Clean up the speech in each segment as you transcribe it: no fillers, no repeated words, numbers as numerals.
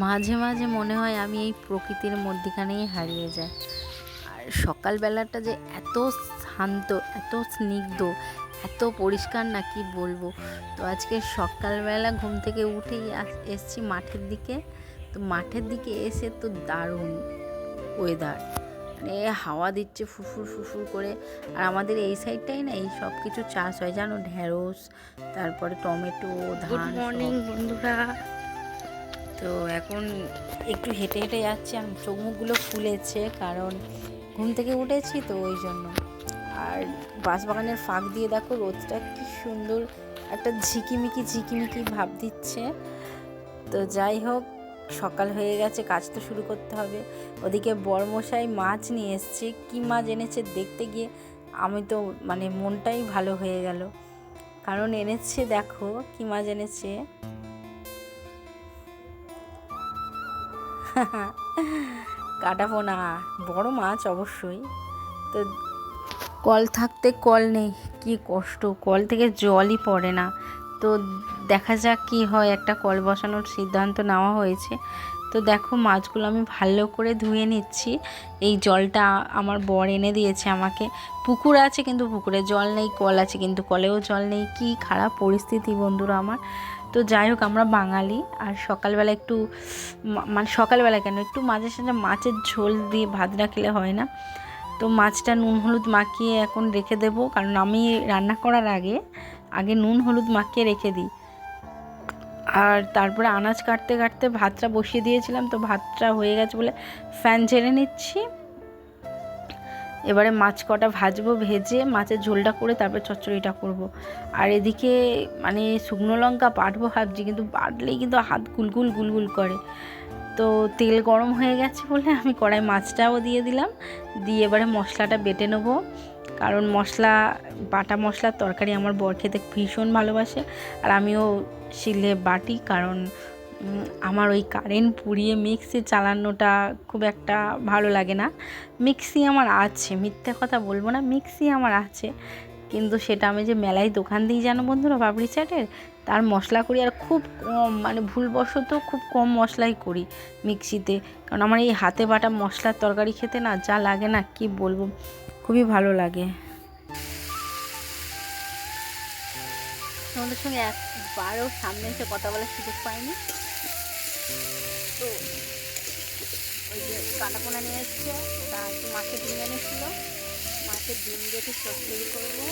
মাঝে মাঝে মনে হয় আমি এই প্রকৃতির মধ্যিখানেই হারিয়ে যাই। আর সকালবেলাটা যে এত শান্ত, এত স্নিগ্ধ, এত পরিষ্কার না কি বলবো। তো আজকে সকালবেলা ঘুম থেকে উঠেই এসছি মাঠের দিকে। তো মাঠের দিকে এসে তো দারুণ ওয়েদার, মানে হাওয়া দিচ্ছে ফুরফুর ফুরফুর করে। আর আমাদের এই সাইডটাই না এই সব কিছু চাষ হয় জানো, ঢেঁড়স, তারপরে টমেটো, ধান। গুড মর্নিং বন্ধুরা। তো এখন একটু হেঁটে হেঁটে যাচ্ছি, আমি চোখ মুখগুলো ফুলেছে কারণ ঘুম থেকে উঠেছি তো ওই জন্য। আর বাঁশবাগানের ফাঁক দিয়ে দেখো রোদটা কি সুন্দর একটা ঝিকিমিকি ঝিকিমিকি ভাব দিচ্ছে। তো যাই হোক, সকাল হয়ে গেছে, কাজ তো শুরু করতে হবে। ওদিকে বড়মশাই মাছ নিয়ে এসছে, কী মাছ এনেছে দেখতে গিয়ে আমি তো মানে মনটাই ভালো হয়ে গেল, কারণ এনেছে দেখো কী মাছ এনেছে। কাটাপোনা, বড় মাছ অবশ্যই। তো কল থাকতে কল নেই, কি কষ্ট, কল থেকে জলই পড়ে না। তো দেখা যাক কি হয়, একটা কল বসানোর সিদ্ধান্ত নেওয়া হয়েছে। তো দেখো মাছগুলো আমি ভালো করে ধুয়ে নিচ্ছি। এই জলটা আমার বর এনে দিয়েছে আমাকে। পুকুর আছে কিন্তু পুকুরে জল নেই, কল আছে কিন্তু কলেও জল নেই। কি খারাপ পরিস্থিতি বন্ধুরা আমার। তো যাই হোক, আমরা বাঙালি, আর সকালবেলা একটু মানে সকালবেলা কেন, একটু মাঝে সাঝে মাছের ঝোল দিয়ে ভাত রাখলে হয় না। তো মাছটা নুন হলুদ মাখিয়ে এখন রেখে দেব, কারণ আমি রান্না করার আগে আগে নুন হলুদ মাখিয়ে রেখে দিই। আর তারপরে আনাজ কাটতে কাটতে ভাতটা বসিয়ে দিয়েছিলাম, তো ভাতটা হয়ে গেছে বলে ফ্যান ঝেড়ে নিচ্ছি। এবারে মাছ কটা ভাজবো, ভেজে মাছের ঝোলটা করে তারপর চচ্চড়িটা করব। আর এদিকে মানে শুকনো লঙ্কা বাটবো ভাবছি, কিন্তু বাটলেই কিন্তু হাত গুলগুল গুলগুল করে। তো তেল গরম হয়ে গেছে বলে আমি কড়াই মাছটাও দিয়ে দিলাম, দিয়ে এবারে মশলাটা বেটে নেবো। কারণ মশলা, বাটা মশলার তরকারি আমার বর খেতে ভীষণ ভালোবাসে, আর আমিও শিলে বাটি, কারণ আমার ওই কারেন্ট পুড়িয়ে মিক্সি চালানোটা খুব একটা ভালো লাগে না। মিক্সি আমার আছে, মিথ্যে কথা বলবো না, মিক্সি আমার আছে, কিন্তু সেটা আমি যে মেলায় দোকান দিই জানো বন্ধুরা পাপড়ি চাটের, তার মশলা করি আর খুব কম, মানে ভুলবশত খুব কম মশলাই করি মিক্সিতে। কারণ আমার এই হাতে বাটা মশলার তরকারি খেতে না যা লাগে না কি বলবো, খুবই ভালো লাগে। তোমাদের সঙ্গে একবারও সামনে এসে কথা বলার সুযোগ পাইনি। তো ওই যে কাটাপোনা নিয়ে এসছে, তা একটু মাছের ডিম এনেছিল, মাছের ডিম দিয়ে একটু চচ্চড়ি করবো।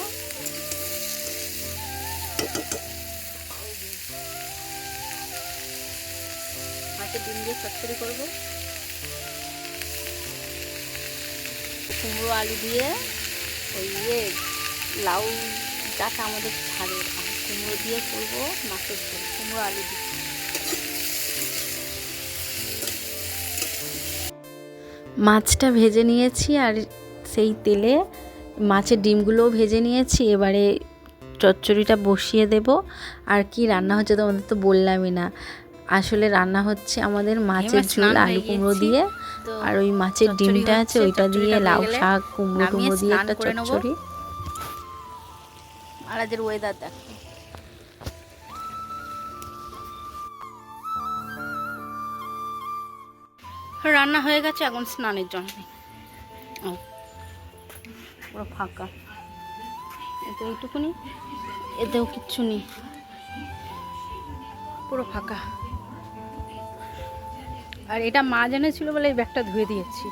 মাছের ডিম দিয়ে চচ্চড়ি করবো, কুমড়ো আলু দিয়ে ওই লাউ ডাটা আমাদের ছাড়ের, আর কুমড়ো দিয়ে করবো মাছের ঝোল, কুমড়ো আলু দিয়ে। মাছটা ভেজে নিয়েছি, আর সেই তেলে মাছের ডিমগুলোও ভেজে নিয়েছি। এবারে চচ্চড়িটা বসিয়ে দেব। আর কি রান্না হচ্ছে তোমাদের তো বললামই না, আসলে রান্না হচ্ছে আমাদের মাছের ঝোল আলু কুমড়ো দিয়ে, আর ওই মাছের ডিমটা আছে ওইটা দিয়ে লাউ শাক কুমড়ো টুমড়ো দিয়ে একটা চচ্চড়ি। আর আজের ওয়েদার দেখো, রান্না হয়ে গেছে, এখন স্নানের জন্য পুরো ফাঁকা, এতে এইটুকুনি, এতেও কিচ্ছু নেই, পুরো ফাঁকা। আর এটা মা জেনেছিল বলে এই ব্যাগটা ধুয়ে দিয়েছি।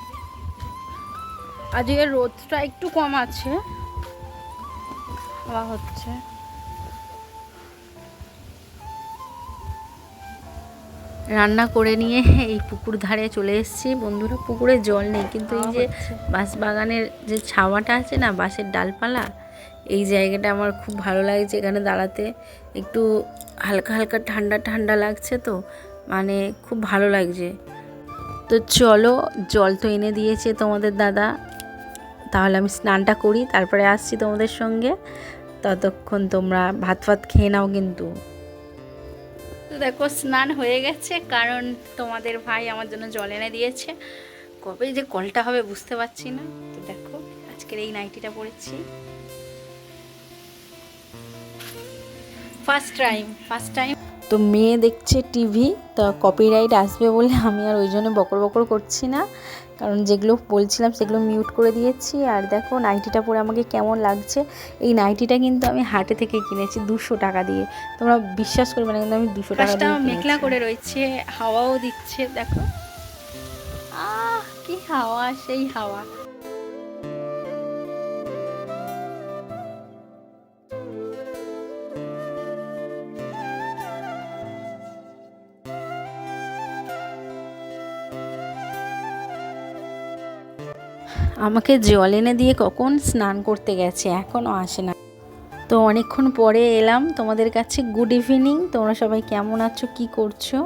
আজকে রোদটা একটু কম আছে, হাওয়া হচ্ছে। রান্না করে নিয়ে এই পুকুর ধারে চলে এসেছি বন্ধুরা। পুকুরে জল নেই, কিন্তু এই যে বাঁশ বাগানের যে ছাওয়াটা আছে না, বাঁশের ডালপালা, এই জায়গাটা আমার খুব ভালো লাগছে এখানে দাঁড়াতে। একটু হালকা হালকা ঠান্ডা ঠান্ডা লাগছে, তো মানে খুব ভালো লাগছে। তো চলো, জল তো এনে দিয়েছে তোমাদের দাদা, তাহলে আমি স্নানটা করি, তারপরে আসছি তোমাদের সঙ্গে। ততক্ষণ তোমরা ভাত ফাত খেয়ে নাও কিন্তু। তো দেখো স্নান হয়ে গেছে, কারণ তোমাদের ভাই আমার জন্য জল এনে দিয়েছে। কবে যে কলটা হবে বুঝতে পারছি না। তো দেখো আজকের এই নাইটিটা পরেছি, ফার্স্ট টাইম তো মেয়ে দেখছে টিভি, তো কপিরাইট আসবে বলে আমি আর ওই জন্য বকর বকর করছি না, কারণ যেগুলো বলছিলাম সেগুলো মিউট করে দিয়েছি। আর দেখো নাইটিটা পরে আমাকে কেমন লাগছে। এই নাইটিটা কিন্তু আমি হাটে থেকে কিনেছি 200 টাকা দিয়ে, তোমরা বিশ্বাস করবে না, কিন্তু আমি 200 টাকা দিয়ে কিনেছি। মেঘলা করে রয়েছে, হাওয়াও দিচ্ছে, দেখো কি হাওয়া, সেই হাওয়া। আমাকে জল এনে দিয়ে কখন স্নান করতে গেছে, এখনও আসে না। তো অনেকক্ষণ পরে এলাম তোমাদের কাছে। গুড ইভিনিং, তোমরা সবাই কেমন আছো, কি করছো?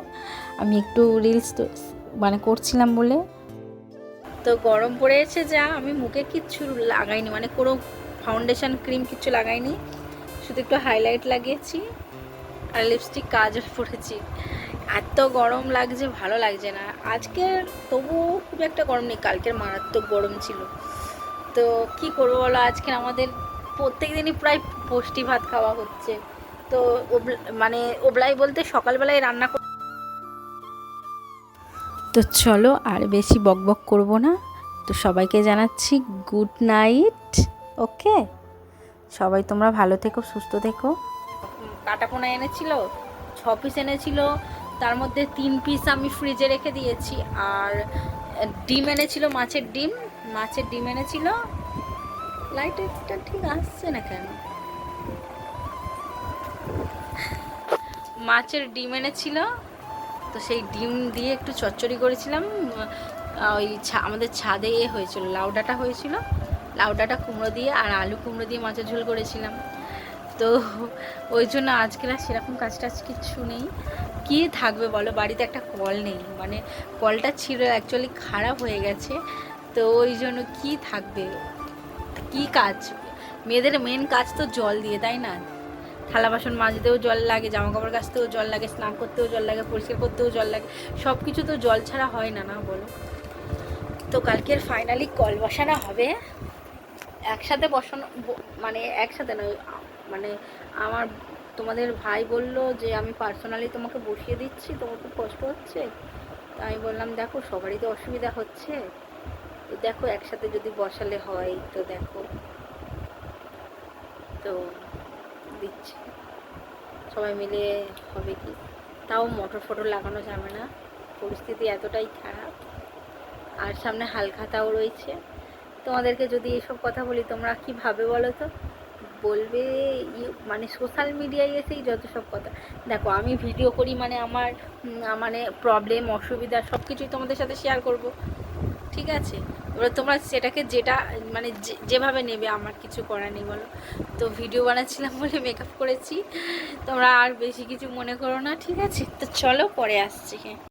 আমি একটু রিলস মানে করছিলাম বলে। তো গরম পড়েছে যা, আমি মুখে কিচ্ছু লাগাইনি, মানে কোনো ফাউন্ডেশন ক্রিম কিচ্ছু লাগাইনি, শুধু একটু হাইলাইট লাগিয়েছি আর লিপস্টিক কাজল পরেছি। এত গরম লাগছে, ভালো লাগছে না আজকে। তবু খুব একটা গরম নেই, কালকের মারাত্মক গরম ছিল। তো কি করবো বলো, আজকে আমাদের প্রত্যেক দিনই প্রায় পুষ্টি ভাত খাওয়া হচ্ছে। তো মানে ওবলাই বলতে সকালবেলায় রান্না। তো চলো আর বেশি বকবক করব না, তো সবাইকে জানাচ্ছি গুড নাইট। ওকে, সবাই তোমরা ভালো থেকো, সুস্থ থেকো। কাটাপোনা এনেছিল 6 পিস এনেছিল, তার মধ্যে 3 পিস আমি ফ্রিজে রেখে দিয়েছি। আর ডিম এনেছিল, মাছের ডিম এনেছিল। লাইটটা ঠিক আসছে না কেন? মাছের ডিম এনেছিল, তো সেই ডিম দিয়ে একটু চচ্চড়ি করেছিলাম। ওই আমাদের ছাদে হয়েছিল, লাউ ডাঁটা হয়েছিল, লাউ ডাঁটা কুমড়ো দিয়ে আর আলু কুমড়ো দিয়ে মাছের ঝোল করেছিলাম। তো ওই জন্য আজকের আর সেরকম কাজ টাজ কিচ্ছু নেই। কি থাকবে বলো, বাড়িতে একটা কল নেই, মানে কলটা ছিল অ্যাকচুয়ালি খারাপ হয়ে গেছে। তো ওই জন্য কি থাকবে, কি কাজ? মেয়েদের মেন কাজ তো জল দিয়ে, তাই না? থালা বাসন মাজতেও জল লাগে, জামা কাপড় কাচতেও জল লাগে, স্নান করতেও জল লাগে, পরিষ্কার করতেও জল লাগে, সব কিছু তো জল ছাড়া হয় না, না বলো? তো কালকের ফাইনালি কল বসানো হবে। একসাথে বসানো, মানে একসাথে নয়, মানে আমার তোমাদের ভাই বলল যে আমি পার্সোনালি তোমাকে বসিয়ে দিচ্ছি, তোমার খুব কষ্ট হচ্ছে। আমি বললাম দেখো সবারই তো অসুবিধা হচ্ছে, তো দেখো একসাথে যদি বসালে হয়, তো দেখো তো দিচ্ছি, সবাই মিলে হবে কি। তাও মোটর ফোটর লাগানো যাবে না, পরিস্থিতি এতটাই খারাপ। আর সামনে হালখাতাও রয়েছে। তোমাদেরকে যদি এসব কথা বলি তোমরা কি ভাবে বলো তো? বলবে মানে সোশ্যাল মিডিয়ায় এসেই যত সব কথা। দেখো আমি ভিডিও করি মানে আমার মানে প্রবলেম অসুবিধা সব কিছুই তোমাদের সাথে শেয়ার করব, ঠিক আছে? এবার তোমরা সেটাকে যেটা মানে যেভাবে নেবে, আমার কিছু করার নেই বলো। তো ভিডিও বানাচ্ছিলাম বলে মেকআপ করেছি, তোমরা আর বেশি কিছু মনে করো না, ঠিক আছে? তো চলো পরে আসছি। হ্যাঁ।